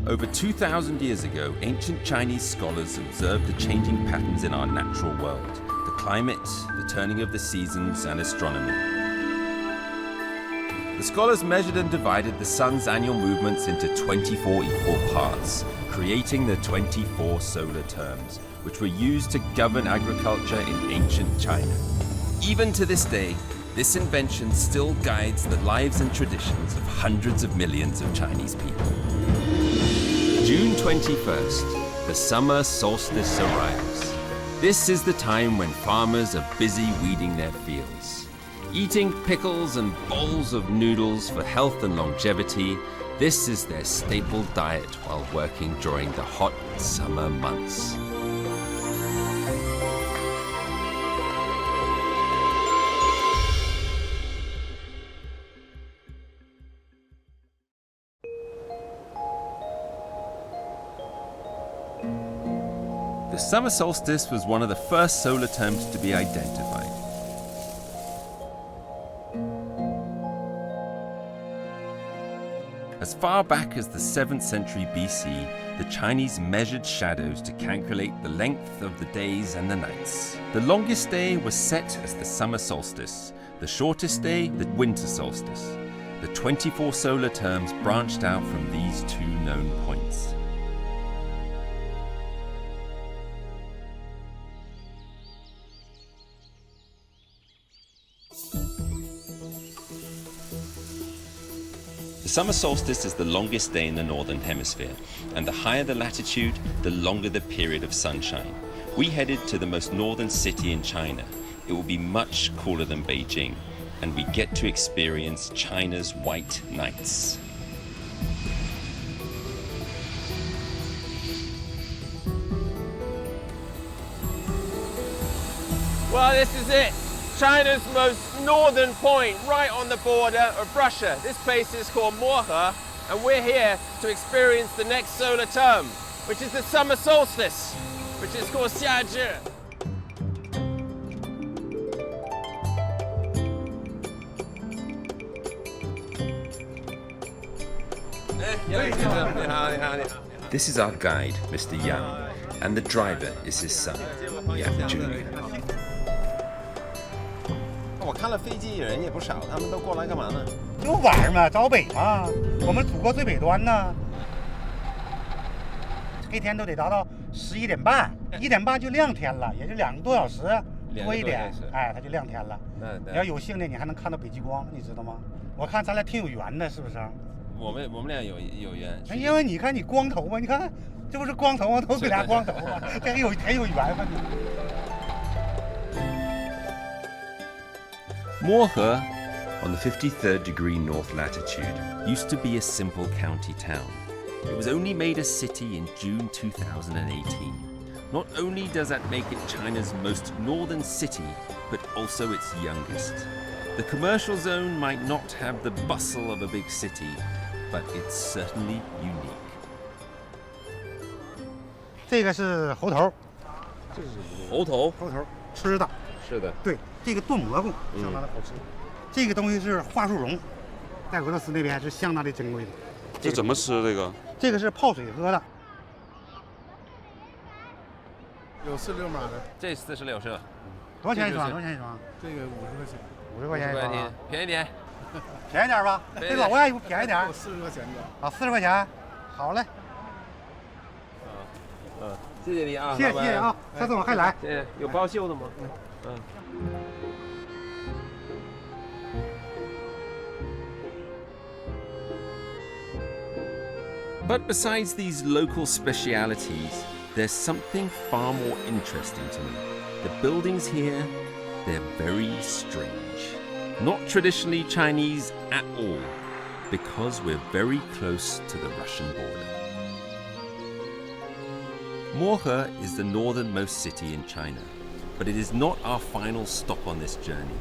Over 2,000 years ago, ancient Chinese scholars observed the changing patterns in our natural world, the climate, the turning of the seasons, and astronomy. The scholars measured and divided the sun's annual movements into 24 equal parts, creating the 24 solar terms, which were used to govern agriculture in ancient China. Even to this day, this invention still guides the lives and traditions of hundreds of millions of Chinese people. June 21st, the summer solstice arrives. This is the time when farmers are busy weeding their fields. Eating pickles and bowls of noodles for health and longevity, this is their staple diet while working during the hot summer months. The summer solstice was one of the first solar terms to be identified. As far back as the 7th century BC, the Chinese measured shadows to calculate the length of the days and the nights. The longest day was set as the summer solstice, the shortest day the winter solstice. The 24 solar terms branched out from these two known points. The summer solstice is the longest day in the northern hemisphere, and the higher the latitude, the longer the period of sunshine. We headed to the most northern city in China. It will be much cooler than Beijing, and we get to experience China's white nights. Well, this is it. China's most northern point, right on the border of Russia. This place is called Mohe, and we're here to experience the next solar term, which is the summer solstice, which is called Xiazhi. This is our guide, Mr. Yang, and the driver is his son, Yang Jr. 我看了飞机人也不少，他们都过来干嘛呢？就玩嘛，找北嘛，我们祖国最北端呢。黑天都得达到11点半，1点半就亮天了，也就2个多小时多一点，哎，它就亮天了。你要有幸的，你还能看到北极光，你知道吗？我看咱俩挺有缘的，是不是？我们俩有缘。因为你看你光头嘛，你看这不是光头吗？都给俩光头啊，这很有缘分。 Mohe, on the 53rd degree north latitude, used to be a simple county town. It was only made a city in June 2018. Not only does that make it China's most northern city, but also its youngest. The commercial zone might not have the bustle of a big city, but it's certainly unique. 这个是猴头，这是猴头，吃的。 是的，对，这个炖蘑菇相当的好吃。这个东西是桦树蓉，在俄罗斯那边是相当的珍贵的。这怎么吃这个？这个是泡水喝的。有46码的，这46是吧？多少钱一双？多少钱一双？这个50块钱。50块钱一双，便宜点，便宜点吧？这老外不便宜点？40块钱的。啊，40块钱，好嘞。谢谢你啊，谢谢啊，下次我还来。谢谢，有包袖的吗？But besides these local specialities, there's something far more interesting to me. The buildings here, they're very strange. Not traditionally Chinese at all, because we're very close to the Russian border. Mohe is the northernmost city in China, but it is not our final stop on this journey.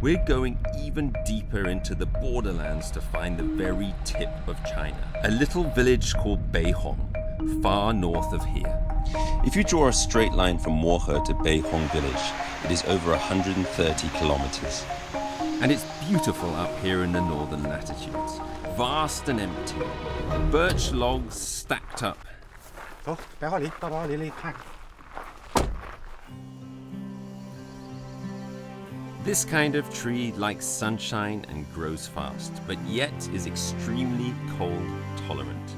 We're going even deeper into the borderlands to find the very tip of China, a little village called Beihong, far north of here. If you draw a straight line from Mohe to Beihong village, it is over 130 kilometers. And it's beautiful up here in the northern latitudes. vast and empty. Birch logs stacked up. 走，白桦林，到白桦林里看看。 This kind of tree likes sunshine and grows fast, but yet is extremely cold tolerant.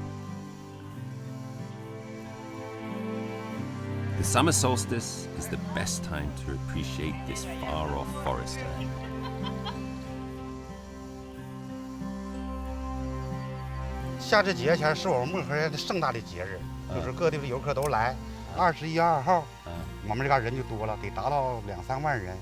The summer solstice is the best time to appreciate this far-off forest land. 夏至节前是我们漠河的盛大的节日，就是各地的游客都来。21、22号，我们这嘎人就多了，得达到2、3万人。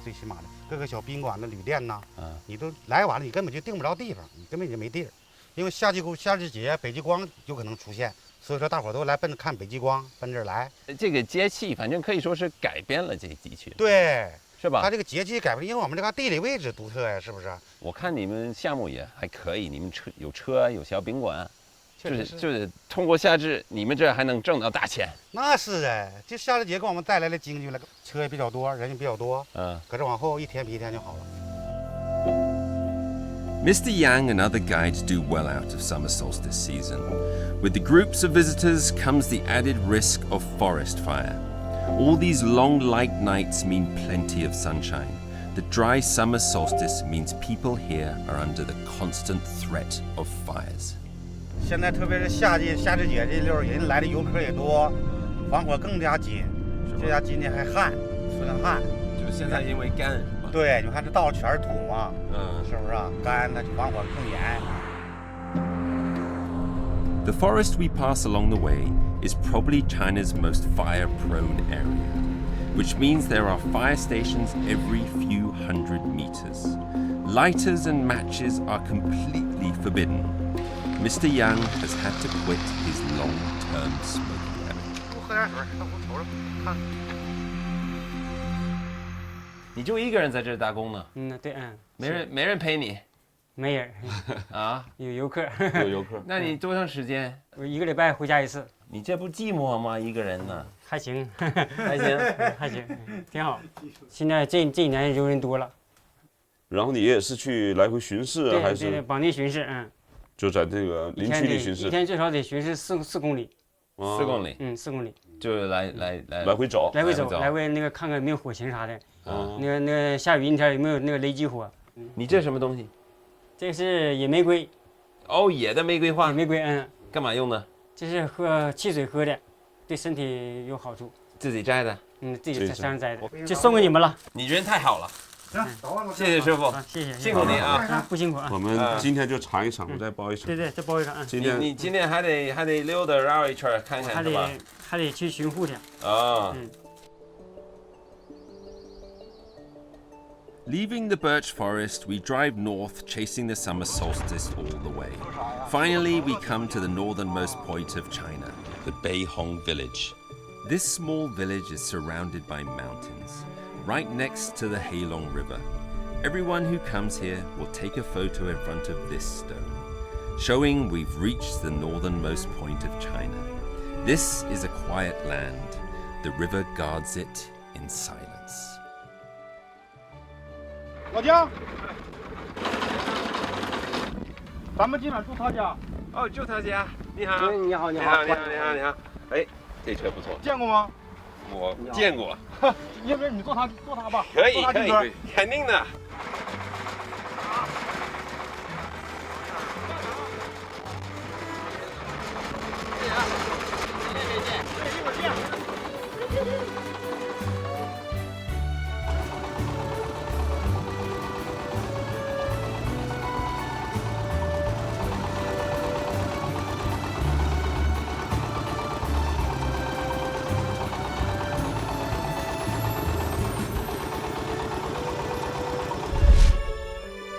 最起码的各个小宾馆的旅店呐，你都来晚了，你根本就订不着地方，你根本就没地儿，因为夏至节北极光有可能出现，所以说大伙都来奔着看北极光，奔这儿来。这个节气反正可以说是改变了这地区，对，是吧？它这个节气改变，因为我们这个地理位置独特呀，是不是？我看你们项目也还可以，你们车有小宾馆。 就是通过夏至，你们这还能挣到大钱。那是哎，这夏至节给我们带来了经济了，车也比较多，人也比较多。可是往后一天比一天就好了。 Mr. Yang and other guides do well out of summer solstice season. With the groups of visitors comes the added risk of forest fire. All these long light nights mean plenty of sunshine. The dry summer solstice means people here are under the constant threat of fires. 现在特别是夏至节这溜，人来的游客也多，防火更加紧。这家今天还旱，出汗。就是现在因为干是吧？对，你看这道全是土嘛，是不是啊？干，它就防火更严。The forest we pass along the way is probably China's most fire-prone area, which means there are fire stations every few hundred meters. Lighters and matches are completely forbidden. Mr. Yang has had to quit his long-term smoking habit. 多喝点水，我瞅瞅看。你就一个人在这儿打工呢？对，没人陪你？没人啊？有游客。有游客？那你多长时间？我1个礼拜回家一次。你这不寂寞吗？一个人呢？还行，还行，还行，挺好。现在这一年游人多了。然后你也是去来回巡视啊，还是？对，本地巡视，就在这个林区里巡视。一天最少得巡视4公里。4公里？4公里。就是来回走。来回那个看看有没有火情啥的。那个下雨阴天有没有那个雷击火？你这什么东西？这是野玫瑰。哦，野的玫瑰花。野玫瑰，干嘛用的？这是汽水喝的，对身体有好处。自己摘的？自己在山上摘的，就送给你们了。你人太好了。行，谢谢师傅，谢谢，辛苦你啊，不辛苦啊。我们今天就尝一尝，我再包一场。对，再包一场啊。你今天还得溜达绕一圈看看是吧？还得去巡护去。Leaving the birch forest, we drive north, chasing the summer solstice all the way. Finally, we come to the northernmost point of China, the Beihong village. This small village is surrounded by mountains, right next to the Heilong River. Everyone who comes here will take a photo in front of this stone, showing we've reached the northernmost point of China. This is a quiet land. The river guards it in silence. 老姜，咱们今晚住他家。哦，住他家。你好。你好。哎，这车不错。见过吗？我见过。要不然你坐他吧。可以，肯定的。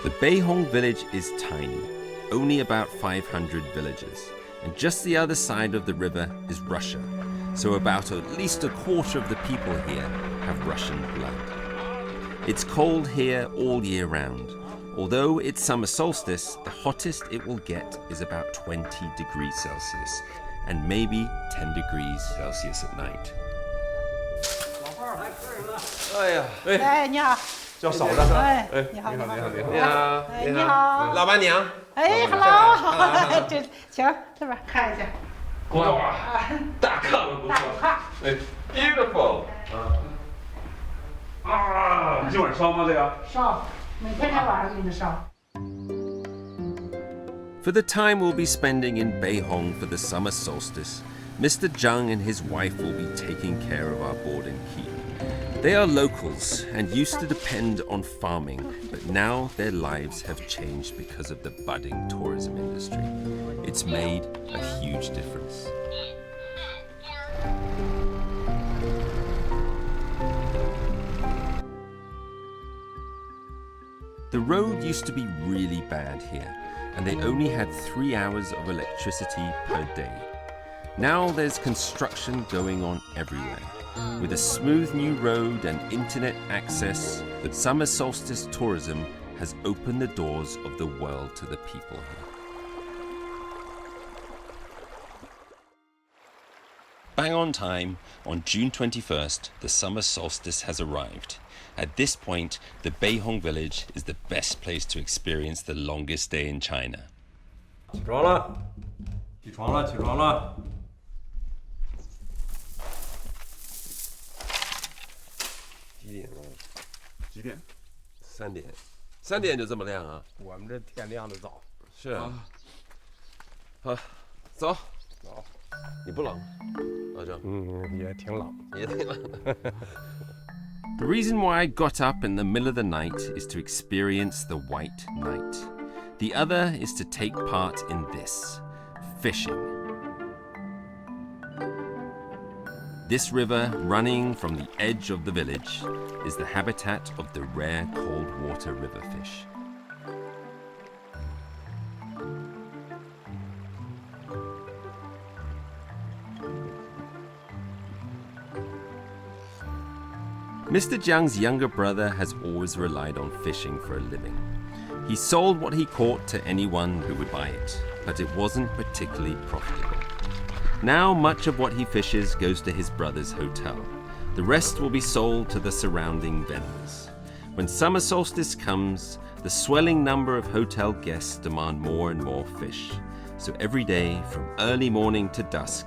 The Beihong village is tiny, only about 500 villagers, and just the other side of the river is Russia, so about at least a quarter of the people here have Russian blood. It's cold here all year round. Although it's summer solstice, the hottest it will get is about 20 degrees Celsius, and maybe 10 degrees Celsius at night. 哎呀，哎，你好。叫嫂子。哎，你好，你好，老板娘。哎，hello，这行，这边看一下。哇，大炕了不错。哎 ，beautiful。啊，今晚烧吗？这个？烧，每天晚上给你烧。 For the time we'll be spending in Beihong for the summer solstice, Mr. Zhang and his wife will be taking care of our board and keep. They are locals and used to depend on farming, but now their lives have changed because of the budding tourism industry. It's made a huge difference. The road used to be really bad here, and they only had 3 hours of electricity per day. Now there's construction going on everywhere. With a smooth new road and internet access, the summer solstice tourism has opened the doors of the world to the people here. Bang on time, on June 21st, the summer solstice has arrived. At this point, the Beihong village is the best place to experience the longest day in China. 起床了，起床了，起床了。几点了？几点3点。3点就这么亮啊？我们这天亮的早。是啊。好，走。走。你不冷？老郑？也挺冷。也挺冷。The reason why I got up in the middle of the night is to experience the white night. The other is to take part in this, fishing. This river, running from the edge of the village, is the habitat of the rare cold water river fish. Mr. Jiang's younger brother has always relied on fishing for a living. He sold what he caught to anyone who would buy it, but it wasn't particularly profitable. Now much of what he fishes goes to his brother's hotel. The rest will be sold to the surrounding vendors. When summer solstice comes, the swelling number of hotel guests demand more and more fish. So every day, from early morning to dusk,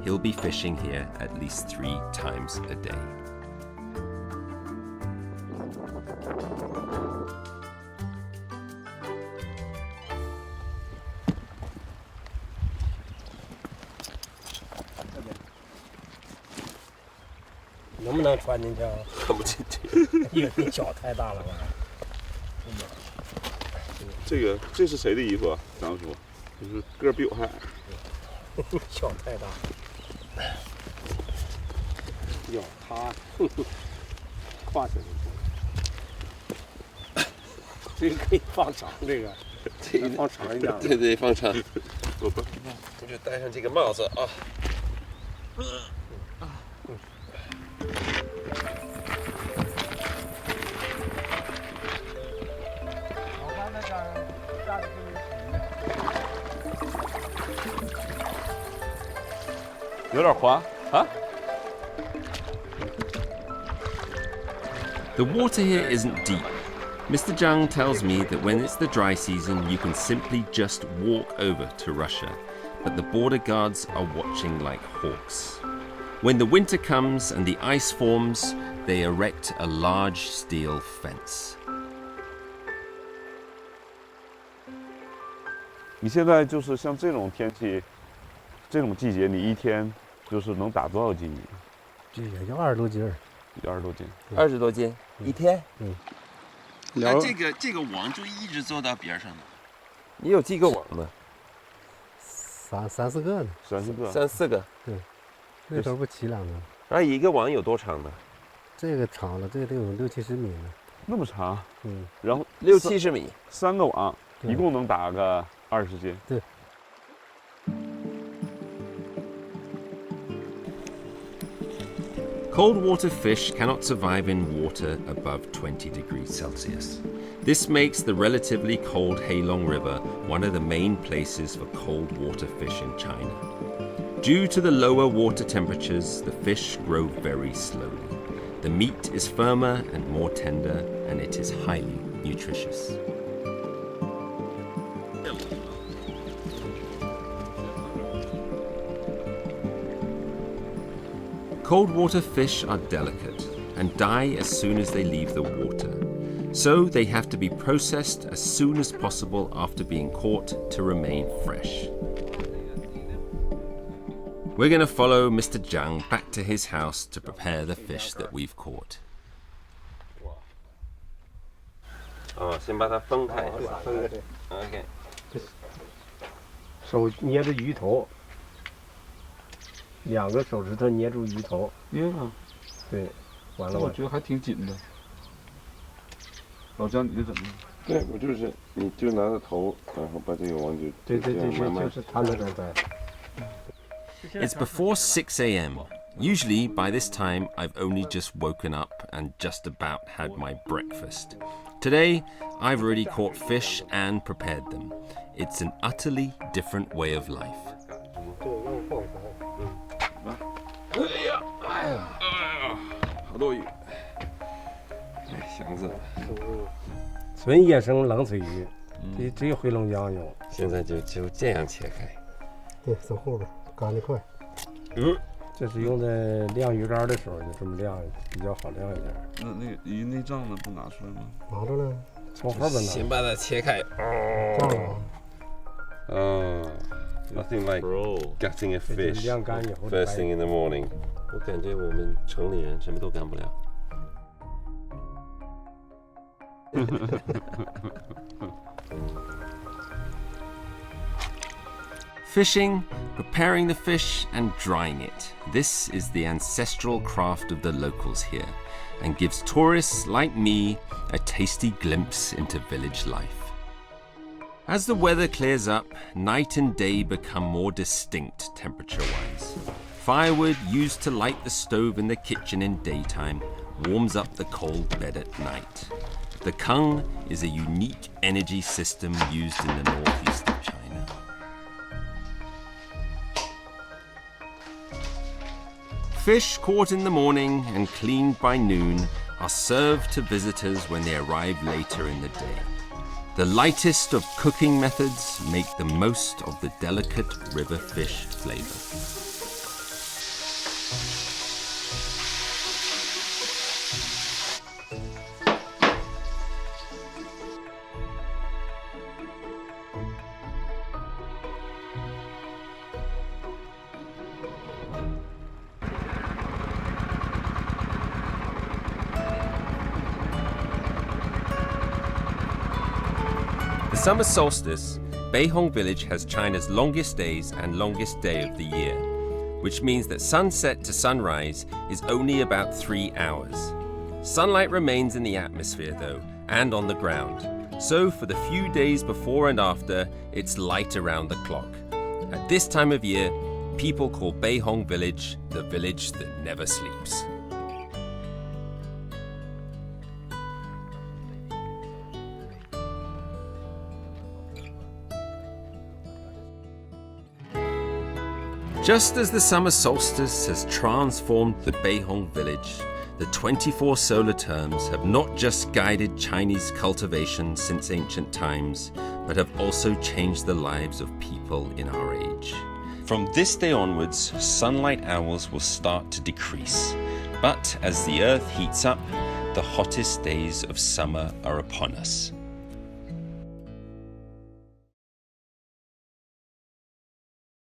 he'll be fishing here at least 3 times a day.能不能穿进去啊？看不进去。因为你脚太大了吧？这是谁的衣服啊？张叔，就是个儿比我还矮。脚太大。哟，他跨起来。这个可以放长，这个放长一点。对对，放长。我就戴上这个帽子啊。有点滑啊。 The water here isn't deep. Mr. Zhang tells me that when it's the dry season, you can simply just walk over to Russia, but the border guards are watching like hawks. When the winter comes and the ice forms, they erect a large steel fence. 你现在就是像这种天气，这种季节，你一天就是能打多少斤鱼？这也就20多斤儿。 20多斤，20多斤一天。那这个网就一直做到边上的。你有几个网呢？三四个呢。3、4个。3、4个。对，那头不齐两个。然后一个网有多长呢？这个长了，这个得有60、70米呢。那么长？然后60、70米，3个网，一共能打个20斤。对。 Cold water fish cannot survive in water above 20 degrees Celsius. This makes the relatively cold Heilong River one of the main places for cold water fish in China. Due to the lower water temperatures, the fish grow very slowly. The meat is firmer and more tender, and it is highly nutritious. Cold water fish are delicate and die as soon as they leave the water. So they have to be processed as soon as possible after being caught to remain fresh. We're going to follow Mr. Zhang back to his house to prepare the fish that we've caught. 先把它分开。OK。手捏着鱼头，2个手指头捏住鱼头。对，完了。我觉得还挺紧的。老姜，你这怎么？对，我就是，你就拿着头，然后把这个网就就是他那种在。It's before 6 a.m. Usually, by this time, I've only just woken up and just about had my breakfast. Today, I've already caught fish and prepared them. It's an utterly different way of life. 好多鱼，祥子。纯野生冷水鱼，只有回龙江有。现在就这样切开。对，从后边干得快。这是用在晾鱼竿的时候，就这么晾，比较好晾一点。那鱼内脏呢？不拿出来吗？拿着呢，从后边拿。先把它切开。Nothing like gutting a fish first thing in the morning. 我感觉我们城里人什么都干不了。Fishing, preparing the fish and drying it. This is the ancestral craft of the locals here and gives tourists like me a tasty glimpse into village life. As the weather clears up, night and day become more distinct temperature-wise. Firewood used to light the stove in the kitchen in daytime warms up the cold bed at night. The kung is a unique energy system used in the northeast of China. Fish caught in the morning and cleaned by noon are served to visitors when they arrive later in the day. The lightest of cooking methods make the most of the delicate river fish flavor. The summer solstice, Beihong village has China's longest days and longest day of the year, which means that sunset to sunrise is only about 3 hours. Sunlight remains in the atmosphere though, and on the ground. So for the few days before and after, it's light around the clock. At this time of year, people call Beihong village the village that never sleeps. Just as the summer solstice has transformed the Beihong village, the 24 solar terms have not just guided Chinese cultivation since ancient times, but have also changed the lives of people in our age. From this day onwards, sunlight hours will start to decrease. But as the earth heats up, the hottest days of summer are upon us.